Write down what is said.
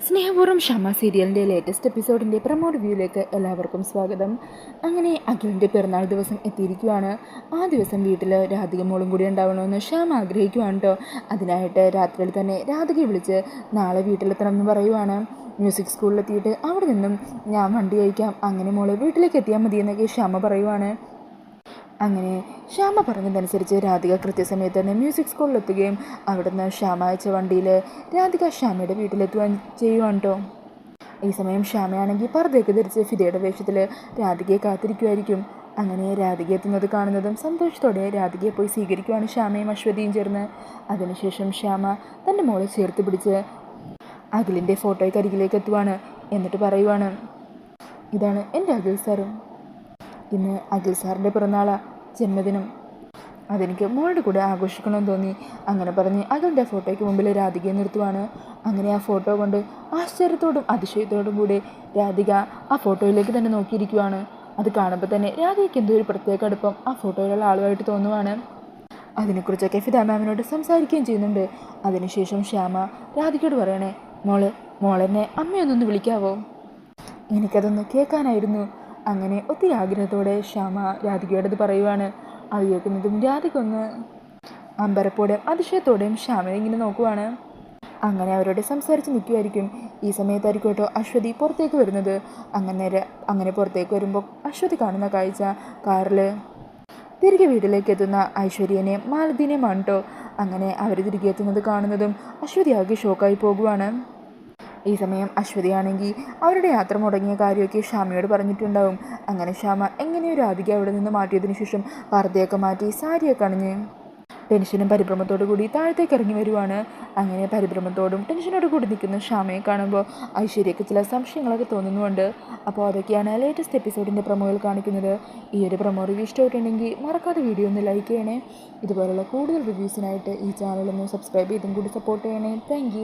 സ്നേഹപൂർവ്വം ക്ഷമ സീരിയലിൻ്റെ ലേറ്റസ്റ്റ് എപ്പിസോഡിൻ്റെ പ്രമോ റിവ്യൂയിലേക്ക് എല്ലാവർക്കും സ്വാഗതം. അങ്ങനെ അഖിലിൻ്റെ പിറന്നാൾ ദിവസം എത്തിയിരിക്കുകയാണ്. ആ ദിവസം വീട്ടിൽ രാധിക മോളും കൂടി ഉണ്ടാവണമെന്ന് ശ്യാം ആഗ്രഹിക്കുകയാണ് കേട്ടോ. അതിനായിട്ട് രാത്രിയിൽ തന്നെ രാധികയെ വിളിച്ച് നാളെ വീട്ടിലെത്തണം എന്ന് പറയുവാണ്. മ്യൂസിക് സ്കൂളിലെത്തിയിട്ട് അവിടെ നിന്നും ഞാൻ വണ്ടി അയക്കാം, അങ്ങനെ മോള് വീട്ടിലേക്ക് എത്തിയാൽ മതിയെന്നൊക്കെ ശ്യാമ പറയുവാണ്. അങ്ങനെ ശ്യാമ പറഞ്ഞതനുസരിച്ച് രാധിക കൃത്യസമയത്ത് തന്നെ മ്യൂസിക് സ്കൂളിലെത്തുകയും അവിടുന്ന് ശ്യാമ അയച്ച വണ്ടിയിൽ രാധിക ശ്യാമയുടെ വീട്ടിലെത്തുകയും ചെയ്യുവാണ് കേട്ടോ. ഈ സമയം ശ്യാമയാണെങ്കിൽ പർദ്ദയൊക്കെ ധരിച്ച് ഫിദയുടെ വേഷത്തിൽ രാധികയെ കാത്തിരിക്കുമായിരിക്കും. അങ്ങനെ രാധിക എത്തുന്നത് കാണുന്നതും സന്തോഷത്തോടെ രാധികയെ പോയി സ്വീകരിക്കുവാണ് ശ്യാമയും അശ്വതിയും ചേർന്ന്. അതിനുശേഷം ശ്യാമ തൻ്റെ മോളെ ചേർത്ത് പിടിച്ച് അഖിലിൻ്റെ ഫോട്ടോയ്ക്ക് അരികിലേക്ക് എത്തുവാണ്. എന്നിട്ട് പറയുവാണ്, ഇതാണ് എൻ്റെ അഖിൽ സാറും. ഇന്ന് അഖിൽ സാറിൻ്റെ പിറന്നാളാണ്, ജന്മദിനം. അതെനിക്ക് മോളുടെ കൂടെ ആഘോഷിക്കണമെന്ന് തോന്നി. അങ്ങനെ പറഞ്ഞ് അഖിലിൻ്റെ ഫോട്ടോയ്ക്ക് മുമ്പിൽ രാധികയെ നിർത്തുവാണ്. അങ്ങനെ ആ ഫോട്ടോ കൊണ്ട് ആശ്ചര്യത്തോടും അതിശയത്തോടും കൂടി രാധിക ആ ഫോട്ടോയിലേക്ക് തന്നെ നോക്കിയിരിക്കുവാണ്. അത് കാണുമ്പോൾ തന്നെ രാധികയ്ക്ക് എന്തോ ഒരു പ്രത്യേക അടുപ്പം ആ ഫോട്ടോയിലുള്ള ആളുമായിട്ട് തോന്നുവാണ്. അതിനെക്കുറിച്ചൊക്കെ ഫിദ മാമിനോട് സംസാരിക്കുകയും ചെയ്യുന്നുണ്ട്. അതിനുശേഷം ശ്യാമ രാധികയോട് പറയണേ, മോളെന്നെ അമ്മയൊന്നൊന്ന് വിളിക്കാവോ, എനിക്കതൊന്ന് കേൾക്കാനായിരുന്നു. അങ്ങനെ ഒത്തിരി ആഗ്രഹത്തോടെ ശ്യാമ രാധികയോടത് പറയുവാണ്. അത് കേൾക്കുന്നതും രാധിക ഒന്ന് അമ്പരപ്പോടെയും അതിശയത്തോടെയും ശ്യാമയെ ഇങ്ങനെ നോക്കുവാണ്. അങ്ങനെ അവരോട് സംസാരിച്ച് നിൽക്കുമായിരിക്കും. ഈ സമയത്തായിരിക്കും കേട്ടോ അശ്വതി പുറത്തേക്ക് വരുന്നത്. അങ്ങനെ പുറത്തേക്ക് വരുമ്പോൾ അശ്വതി കാണുന്ന കാഴ്ച കാറിൽ തിരികെ വീട്ടിലേക്ക് എത്തുന്ന ഐശ്വര്യനെ മാലതിനെയുമാണ് കേട്ടോ. അങ്ങനെ അവർ തിരികെ എത്തുന്നത് കാണുന്നതും അശ്വതി ആകെ ഷോക്കായി പോകുവാണ്. ഈ സമയം അശ്വതിയാണെങ്കിൽ അവരുടെ യാത്ര മുടങ്ങിയ കാര്യമൊക്കെ ശ്യാമയോട് പറഞ്ഞിട്ടുണ്ടാവും. അങ്ങനെ ശ്യാമ എങ്ങനെയോ രാധിക അവിടെ നിന്ന് മാറ്റിയതിനു ശേഷം പർദ്ദയൊക്കെ മാറ്റി സാരിയൊക്കെ അണിഞ്ഞ് ടെൻഷനും പരിഭ്രമത്തോടു കൂടി താഴത്തേക്ക് ഇറങ്ങി വരുവാണ്. അങ്ങനെ പരിഭ്രമത്തോടും ടെൻഷനോട് കൂടി നിൽക്കുന്ന ശ്യാമയെ കാണുമ്പോൾ ഐശ്വര്യക്ക് ചില സംശയങ്ങളൊക്കെ തോന്നുന്നുണ്ട്. അപ്പോൾ അതൊക്കെയാണ് ലേറ്റസ്റ്റ് എപ്പിസോഡിൻ്റെ പ്രൊമോയിൽ കാണിക്കുന്നത്. ഈ ഒരു പ്രൊമോ റിവ്യൂ ഇഷ്ടമായിട്ടുണ്ടെങ്കിൽ മറക്കാതെ വീഡിയോ ഒന്ന് ലൈക്ക് ചെയ്യണേ. ഇതുപോലുള്ള കൂടുതൽ റിവ്യൂസിനായിട്ട് ഈ ചാനലൊന്ന് സബ്സ്ക്രൈബ് ചെയ്തും കൂടി സപ്പോർട്ട് ചെയ്യണേ. താങ്ക്